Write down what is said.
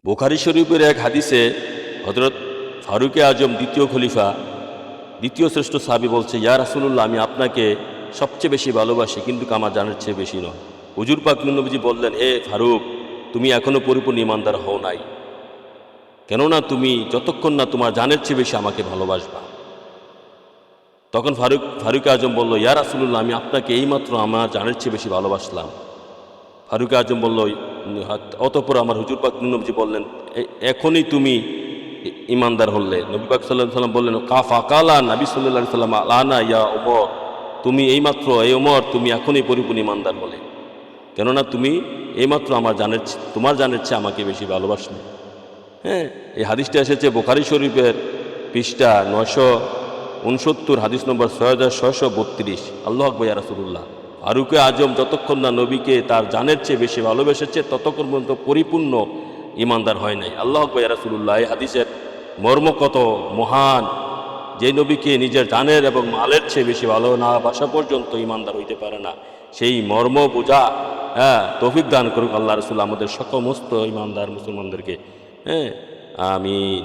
বুখারী শরীফের এক হাদিসে হযরত ফারুকে আজম দ্বিতীয় খলিফা, দ্বিতীয় শ্রেষ্ঠ সাহাবী বলছে, ইয়া রাসূলুল্লাহ, আমি আপনাকে সবচেয়ে বেশি ভালোবাসি, কিন্তু আমার জানের চেয়ে বেশি নয়। হুজুর পাক নবীজি বললেন, হে ফারুক, তুমি এখনো পরিপূর্ণ ঈমানদার হও নাই, কেননা তুমি যতক্ষণ না তোমার জানের চেয়ে বেশি আমাকে ভালোবাসবা। তখন ফারুক আজম বলল, ইয়া রাসূলুল্লাহ, আমি আপনাকে এইমাত্র আমার জানের চেয়ে বেশি ভালোবাসলাম। ফারুক আজম বলল, অতঃপর আমার হুজুর পাক নবীজি বললেন, এখনই তুমি ঈমানদার হলে। নবী পাক সাল্লাল্লাহু আলাইহি ওয়াসাল্লাম বললেন, ফাকালা নবী সাল্লাল্লাহু আলাইহি ওয়াসাল্লাম, আনা ইয়া ওমর, তুমি এইমাত্র, এই ওমর, তুমি এখনই পরিপূর্ণ ঈমানদার হলে, কেননা তুমি এইমাত্র তোমার জানের চেয়ে আমাকে বেশি ভালোবাসলে। হ্যাঁ, এই হাদিসটা এসেছে বুখারী শরীফের পৃষ্ঠা 969, হাদিস নম্বর 6632। আল্লাহু আকবার, ইয়া রাসূলুল্লাহ। ফারুকে আজম যতক্ষণ না নবীকে তার জানের চেয়ে বেশি ভালোবেসেছে, ততক্ষণ পর্যন্ত পরিপূর্ণ ঈমানদার হয় নাই। আল্লাহু আকবার, ইয়া রাসূলুল্লাহ। এই হাদিসের মর্ম কত মহান! যে নবীকে নিজের জানের এবং মালের চেয়ে বেশি ভালো না বাসা পর্যন্ত ঈমানদার হইতে পারে না, সেই মর্ম বোঝা তৌফিক দান করুক আল্লাহ রাসূল আমাদের সমস্ত ঈমানদার মুসলমানদেরকে। হ্যাঁ, আমিন।